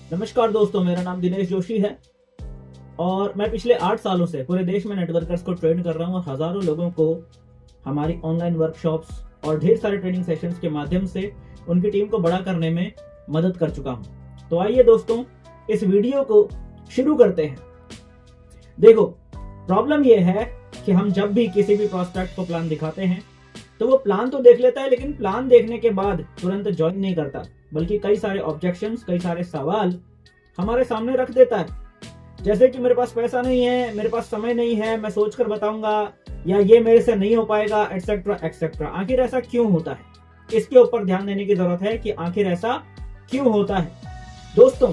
नमस्कार दोस्तों, मेरा नाम दिनेश जोशी है और मैं पिछले 8 सालों से पूरे देश में नेटवर्कर्स को ट्रेन कर रहा हूँ और हजारों लोगों को हमारी ऑनलाइन वर्कशॉप्स और ढेर सारे ट्रेनिंग सेशंस के माध्यम से उनकी टीम को बड़ा करने में मदद कर चुका हूँ। तो आइए दोस्तों, इस वीडियो को शुरू करते हैं। देखो, प्रॉब्लम यह है कि हम जब भी किसी भी प्रोस्पेक्ट को प्लान दिखाते हैं तो वो प्लान तो देख लेता है, लेकिन प्लान देखने के बाद तुरंत ज्वाइन नहीं करता, बल्कि कई सारे ऑब्जेक्शंस, कई सारे सवाल हमारे सामने रख देता है। जैसे कि मेरे पास पैसा नहीं है, मेरे पास समय नहीं है, मैं सोचकर बताऊंगा, या ये मेरे से नहीं हो पाएगा, एक्सेट्रा एक्सेट्रा। आखिर ऐसा क्यों होता है? इसके ऊपर ध्यान देने की जरूरत है कि आखिर ऐसा क्यों होता है। दोस्तों,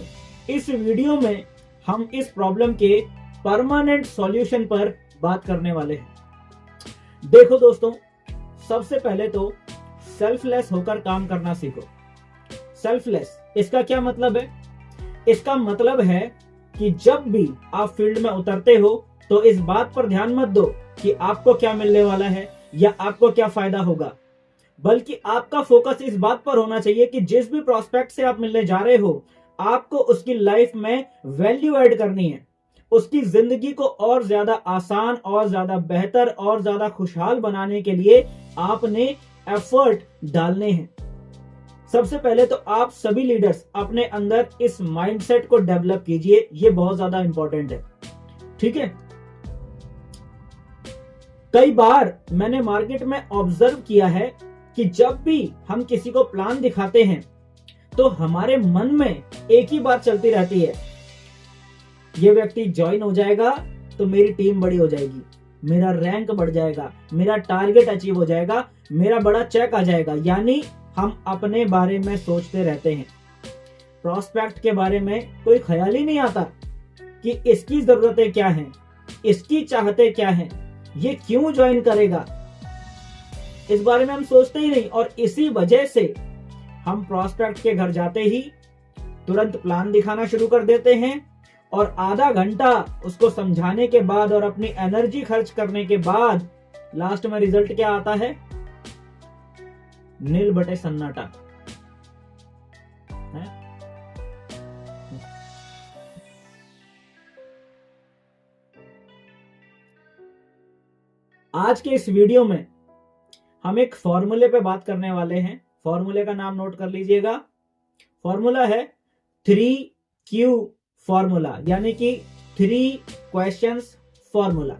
इस वीडियो में हम इस प्रॉब्लम के परमानेंट सॉल्यूशन पर बात करने वाले हैं। देखो दोस्तों, सबसे पहले तो सेल्फलेस होकर काम करना सीखो। सेल्फलेस, इसका क्या मतलब है? इसका मतलब है कि जब भी आप फील्ड में उतरते हो तो इस बात पर ध्यान मत दो कि आपको क्या मिलने वाला है या आपको क्या फायदा होगा, बल्कि आपका फोकस इस बात पर होना चाहिए कि जिस भी प्रोस्पेक्ट से आप मिलने जा रहे हो, आपको उसकी लाइफ में वैल्यू ऐड करनी है। उसकी जिंदगी को और ज्यादा आसान, और ज्यादा बेहतर, और ज्यादा खुशहाल बनाने के लिए आपने एफर्ट डालने हैं। सबसे पहले तो आप सभी लीडर्स अपने अंदर इस माइंडसेट को डेवलप कीजिए, ये बहुत ज्यादा इंपॉर्टेंट है। ठीक है, कई बार मैंने मार्केट में ऑब्जर्व किया है कि जब भी हम किसी को प्लान दिखाते हैं तो हमारे मन में एक ही बात चलती रहती है, ये व्यक्ति ज्वाइन हो जाएगा तो मेरी टीम बड़ी हो जाएगी, मेरा रैंक बढ़ जाएगा, मेरा टारगेट अचीव हो जाएगा, मेरा बड़ा चेक आ जाएगा। यानी हम अपने बारे में सोचते रहते हैं, प्रोस्पेक्ट के बारे में कोई ख्याल ही नहीं आता कि इसकी जरूरतें क्या हैं, इसकी चाहते क्या हैं, ये क्यों ज्वाइन करेगा, इस बारे में हम सोचते ही नहीं। और इसी वजह से हम प्रोस्पेक्ट के घर जाते ही तुरंत प्लान दिखाना शुरू कर देते हैं और आधा घंटा उसको समझाने के बाद और अपनी एनर्जी खर्च करने के बाद लास्ट में रिजल्ट क्या आता है? नील बटे सन्नाटा है? आज के इस वीडियो में हम एक फॉर्मूले पे बात करने वाले हैं। फॉर्मूले का नाम नोट कर लीजिएगा। फॉर्मूला है 3Q फॉर्मूला, यानी कि 3 क्वेश्चंस फॉर्मूला।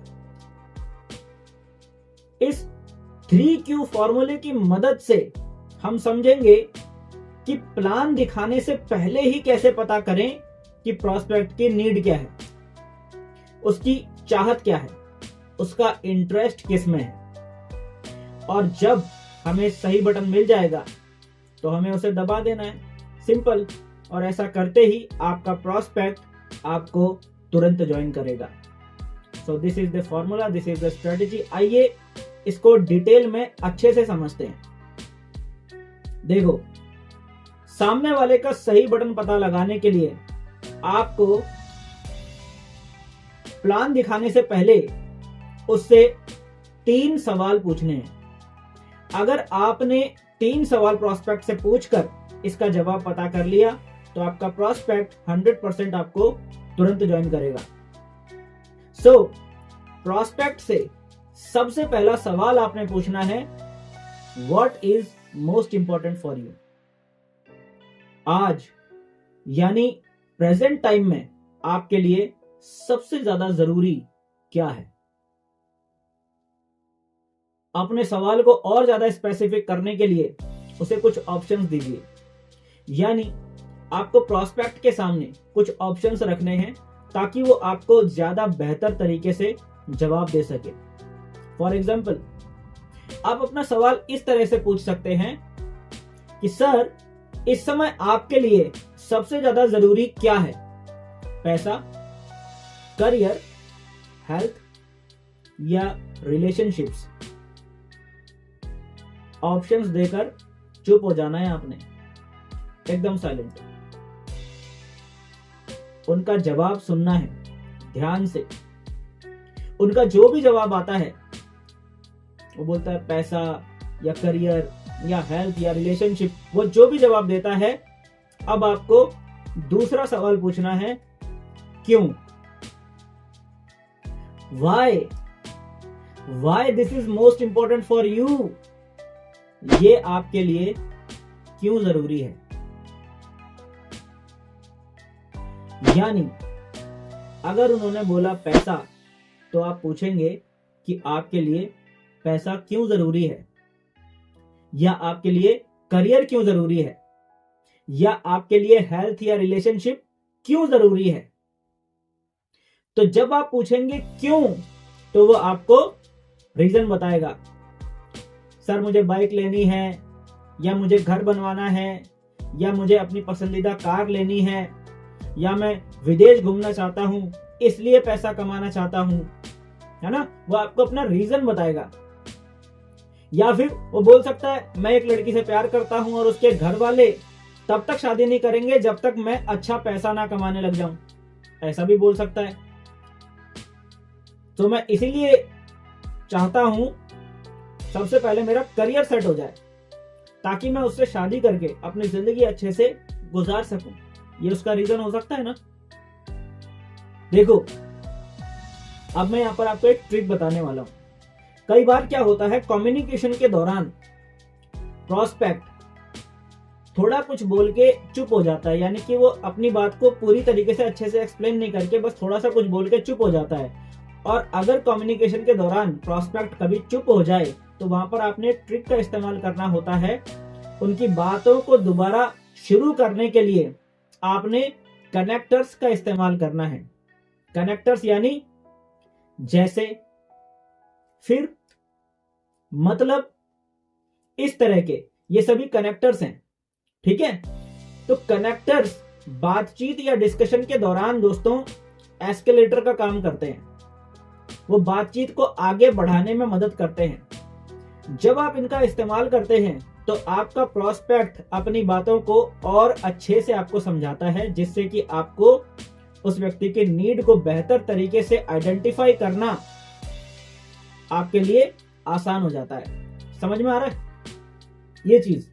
इस 3Q फॉर्मूले की मदद से हम समझेंगे कि प्लान दिखाने से पहले ही कैसे पता करें कि प्रोस्पेक्ट की नीड क्या है, उसकी चाहत क्या है, उसका इंटरेस्ट किस में है। और जब हमें सही बटन मिल जाएगा तो हमें उसे दबा देना है, सिंपल। और ऐसा करते ही आपका प्रोस्पेक्ट आपको तुरंत ज्वाइन करेगा। So this is the formula, this is the strategy. आइए इसको डिटेल में अच्छे से समझते हैं। देखो, सामने वाले का सही बटन पता लगाने के लिए आपको प्लान दिखाने से पहले उससे 3 सवाल पूछने हैं। अगर आपने 3 सवाल प्रोस्पेक्ट से पूछकर इसका जवाब पता कर लिया तो आपका प्रोस्पेक्ट 100% आपको तुरंत ज्वाइन करेगा। सो प्रोस्पेक्ट से सबसे पहला सवाल आपने पूछना है, what is most important for you. आज यानी प्रेजेंट टाइम में आपके लिए सबसे ज्यादा जरूरी क्या है? अपने सवाल को और ज्यादा स्पेसिफिक करने के लिए उसे कुछ ऑप्शंस दीजिए। यानी आपको प्रोस्पेक्ट के सामने कुछ ऑप्शंस रखने हैं ताकि वो आपको ज्यादा बेहतर तरीके से जवाब दे सके। फॉर एग्जाम्पल, आप अपना सवाल इस तरह से पूछ सकते हैं कि सर, इस समय आपके लिए सबसे ज्यादा जरूरी क्या है? पैसा, करियर, हेल्थ या रिलेशनशिप्स? ऑप्शंस देकर चुप हो जाना है आपने, एकदम साइलेंट। उनका जवाब सुनना है ध्यान से। उनका जो भी जवाब आता है, वो बोलता है पैसा या करियर या हेल्थ या रिलेशनशिप, वो जो भी जवाब देता है, अब आपको दूसरा सवाल पूछना है क्यों, why this is most important for you, ये आपके लिए क्यों जरूरी है। यानी अगर उन्होंने बोला पैसा, तो आप पूछेंगे कि आपके लिए पैसा क्यों जरूरी है, या आपके लिए करियर क्यों जरूरी है, या आपके लिए हेल्थ या रिलेशनशिप क्यों जरूरी है। तो जब आप पूछेंगे क्यों, तो वो आपको रीजन बताएगा। सर मुझे बाइक लेनी है, या मुझे घर बनवाना है, या मुझे अपनी पसंदीदा कार लेनी है, या मैं विदेश घूमना चाहता हूं इसलिए पैसा कमाना चाहता हूं, है ना। वो आपको अपना रीजन बताएगा। या फिर वो बोल सकता है मैं एक लड़की से प्यार करता हूं और उसके घर वाले तब तक शादी नहीं करेंगे जब तक मैं अच्छा पैसा ना कमाने लग जाऊं, ऐसा भी बोल सकता है। तो मैं इसीलिए चाहता हूं सबसे पहले मेरा करियर सेट हो जाए, ताकि मैं उससे शादी करके अपनी जिंदगी अच्छे से गुजार सकूं। ये उसका रीजन हो सकता है ना। देखो अब मैं यहां पर आपको एक ट्रिक बताने वाला हूं। कई बार क्या होता है, कम्युनिकेशन के दौरान प्रोस्पेक्ट थोड़ा कुछ बोल के चुप हो जाता है, यानी कि वो अपनी बात को पूरी तरीके से अच्छे से एक्सप्लेन नहीं करके बस थोड़ा सा कुछ बोल के चुप हो जाता है। और अगर कम्युनिकेशन के दौरान प्रोस्पेक्ट कभी चुप हो जाए, तो वहां पर आपने ट्रिक का इस्तेमाल करना होता है। उनकी बातों को दोबारा शुरू करने के लिए आपने कनेक्टर्स का इस्तेमाल करना है। कनेक्टर्स यानी जैसे, फिर, मतलब, इस तरह के, ये सभी कनेक्टर्स हैं। ठीक है। तो कनेक्टर्स बातचीत या डिस्कशन के दौरान दोस्तों एस्केलेटर का काम करते हैं। वो बातचीत को आगे बढ़ाने में मदद करते हैं। जब आप इनका इस्तेमाल करते हैं तो आपका प्रोस्पेक्ट अपनी बातों को और अच्छे से आपको समझाता है, जिससे कि आपको उस व्यक्ति के नीड को बेहतर तरीके से आइडेंटिफाई करना आपके लिए आसान हो जाता है। समझ में आ रहा है ये चीज।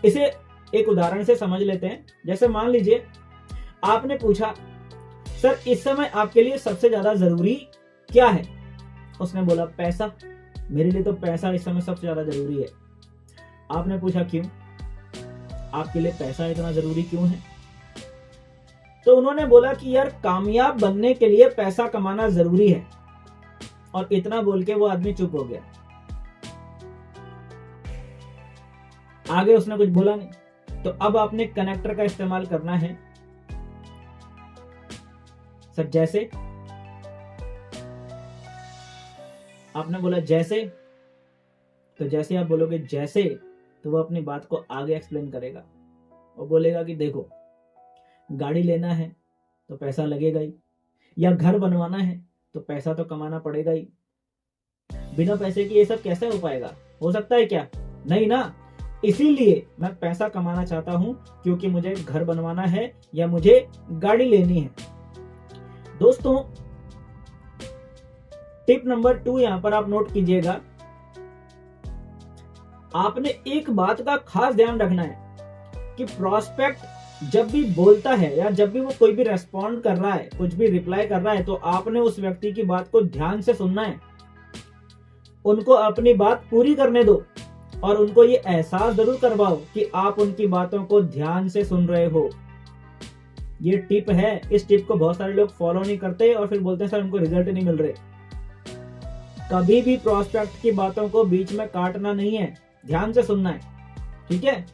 इसे एक उदाहरण से समझ लेते हैं। जैसे मान लीजिए आपने पूछा, सर इस समय आपके लिए सबसे ज्यादा जरूरी क्या है। उसने बोला पैसा, मेरे लिए तो पैसा इस समय सबसे ज्यादा जरूरी है। आपने पूछा क्यों, आपके लिए पैसा इतना जरूरी क्यों है। तो उन्होंने बोला कि यार कामयाब बनने के लिए पैसा कमाना जरूरी है। और इतना बोल के वो आदमी चुप हो गया, आगे उसने कुछ बोला नहीं। तो अब आपने कनेक्टर का इस्तेमाल करना है। सर जैसे, आपने बोला जैसे, तो जैसे आप बोलोगे जैसे, तो वो अपनी बात को आगे एक्सप्लेन करेगा। वो बोलेगा कि देखो गाड़ी लेना है तो पैसा लगेगा ही, या घर बनवाना है तो पैसा तो कमाना पड़ेगा ही। बिना पैसे के ये सब कैसे हो पाएगा, हो सकता है क्या, नहीं ना। इसीलिए मैं पैसा कमाना चाहता हूं, क्योंकि मुझे घर बनवाना है या मुझे गाड़ी लेनी है। दोस्तों टिप नंबर 2 यहां पर आप नोट कीजिएगा। आपने एक बात का खास ध्यान रखना है कि प्रोस्पेक्ट जब भी बोलता है या जब भी वो कोई भी रेस्पॉन्ड कर रहा है, कुछ भी रिप्लाई कर रहा है, तो आपने उस व्यक्ति की बात को ध्यान से सुनना है। उनको अपनी बात पूरी करने दो और उनको ये एहसास जरूर करवाओ कि आप उनकी बातों को ध्यान से सुन रहे हो। ये टिप है। इस टिप को बहुत सारे लोग फॉलो नहीं करते और फिर बोलते हैं सर उनको रिजल्ट नहीं मिल रहे। कभी भी प्रोस्पेक्ट की बातों को बीच में काटना नहीं है, ध्यान से सुनना है। ठीक है।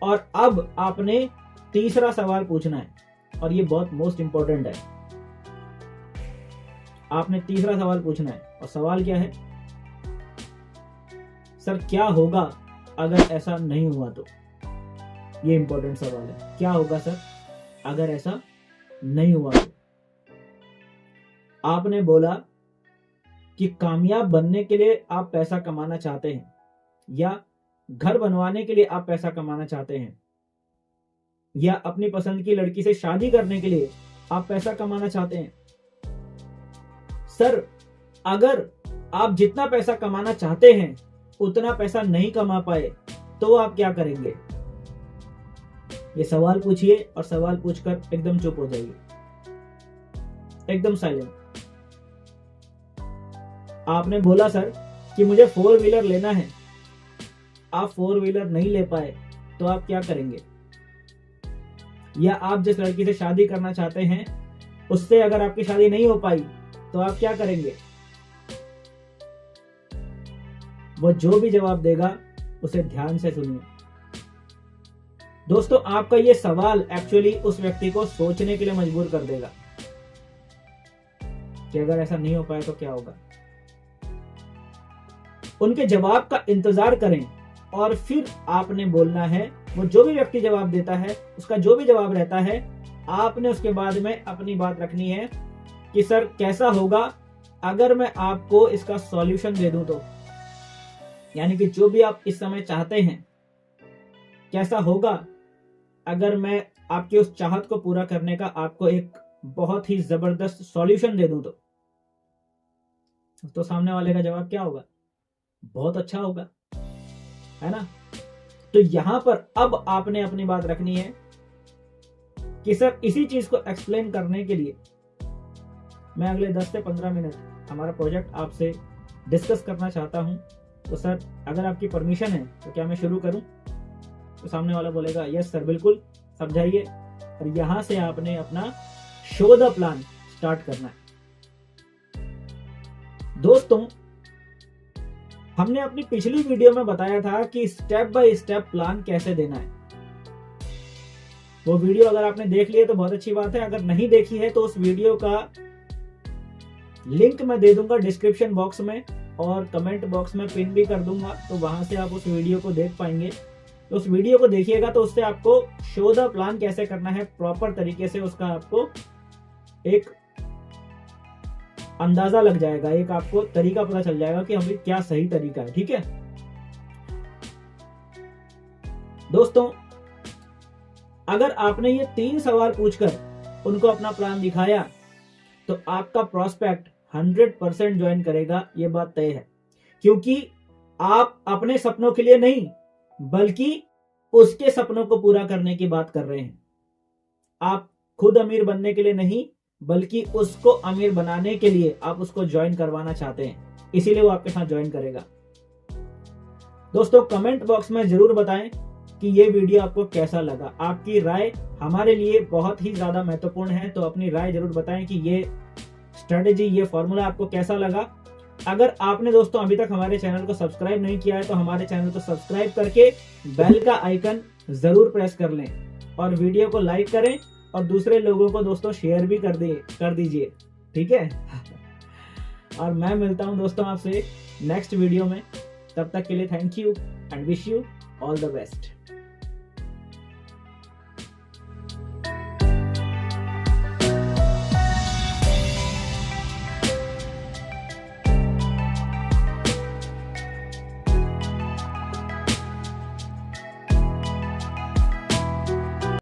और अब आपने तीसरा सवाल पूछना है, और ये बहुत मोस्ट इंपॉर्टेंट है। आपने तीसरा सवाल पूछना है, और सवाल क्या है, सर क्या होगा अगर ऐसा नहीं हुआ तो। ये इंपॉर्टेंट सवाल है। क्या होगा सर अगर ऐसा नहीं हुआ तो। आपने बोला कि कामयाब बनने के लिए आप पैसा कमाना चाहते हैं, या घर बनवाने के लिए आप पैसा कमाना चाहते हैं, या अपनी पसंद की लड़की से शादी करने के लिए आप पैसा कमाना चाहते हैं। सर अगर आप जितना पैसा कमाना चाहते हैं उतना पैसा नहीं कमा पाए तो आप क्या करेंगे। ये सवाल पूछिए और सवाल पूछकर एकदम चुप हो जाइए, एकदम साइलेंट। आपने बोला सर कि मुझे 4 व्हीलर लेना है, आप 4 व्हीलर नहीं ले पाए तो आप क्या करेंगे? या आप जिस लड़की से शादी करना चाहते हैं उससे अगर आपकी शादी नहीं हो पाई तो आप क्या करेंगे? वो जो भी जवाब देगा उसे ध्यान से सुनिए। दोस्तों, आपका ये सवाल एक्चुअली उस व्यक्ति को सोचने के लिए मजबूर कर देगा कि अगर ऐसा नहीं हो पाया तो क्या होगा। उनके जवाब का इंतजार करें और फिर आपने बोलना है। वो जो भी व्यक्ति जवाब देता है, उसका जो भी जवाब रहता है, आपने उसके बाद में अपनी बात रखनी है कि सर कैसा होगा अगर मैं आपको इसका सॉल्यूशन दे दूं तो, यानी कि जो भी आप इस समय चाहते हैं, कैसा होगा अगर मैं आपकी उस चाहत को पूरा करने का आपको एक बहुत ही जबरदस्त सॉल्यूशन दे दूं तो सामने वाले का जवाब क्या होगा? बहुत अच्छा होगा, है ना? तो यहां पर अब आपने अपनी बात रखनी है कि सर इसी चीज को एक्सप्लेन करने के लिए मैं अगले 10 से 15 मिनट हमारा प्रोजेक्ट आपसे डिस्कस करना चाहता हूं। तो सर अगर आपकी परमिशन है तो क्या मैं शुरू करूं? तो सामने वाला बोलेगा यस सर, बिल्कुल, समझाइए। और यहां से आपने अपना शो द प्लान स्टार्ट करना है। दोस्तों, हमने अपनी पिछली वीडियो में बताया था कि स्टेप बाय स्टेप प्लान कैसे देना है। वो वीडियो अगर आपने देख लिया तो बहुत अच्छी बात है, अगर नहीं देखी है तो उस वीडियो का लिंक मैं दे दूंगा डिस्क्रिप्शन बॉक्स में और कमेंट बॉक्स में पिन भी कर दूंगा, तो वहां से आप उस वीडियो को देख पाएंगे। तो उस वीडियो को देखिएगा तो उससे आपको शो द प्लान कैसे करना है प्रॉपर तरीके से, उसका आपको एक अंदाजा लग जाएगा, एक आपको तरीका पता चल जाएगा कि हमें क्या सही तरीका है। ठीक है दोस्तों, अगर आपने ये 3 सवाल पूछकर उनको अपना प्लान दिखाया तो आपका प्रॉस्पेक्ट 100% ज्वाइन करेगा, ये बात तय है। क्योंकि आप अपने सपनों के लिए नहीं बल्कि उसके सपनों को पूरा करने की बात कर रहे हैं। आप खुद अमीर बनने के लिए नहीं बल्कि उसको अमीर बनाने के लिए आप उसको ज्वाइन करवाना चाहते हैं, इसीलिए वो आपके साथ ज्वाइन करेगा। दोस्तों, कमेंट बॉक्स में जरूर बताएं कि ये वीडियो आपको कैसा लगा। आपकी राय हमारे लिए बहुत ही ज्यादा महत्वपूर्ण है, तो अपनी राय जरूर बताएं कि ये स्ट्रेटेजी, ये फॉर्मूला आपको कैसा लगा। अगर आपने दोस्तों अभी तक हमारे चैनल को सब्सक्राइब नहीं किया है तो हमारे चैनल को सब्सक्राइब करके बेल का आइकन जरूर प्रेस कर लें और वीडियो को लाइक करें और दूसरे लोगों को दोस्तों शेयर भी कर दीजिए। ठीक है और मैं मिलता हूं दोस्तों आपसे नेक्स्ट वीडियो में। तब तक के लिए thank you and wish you all the best.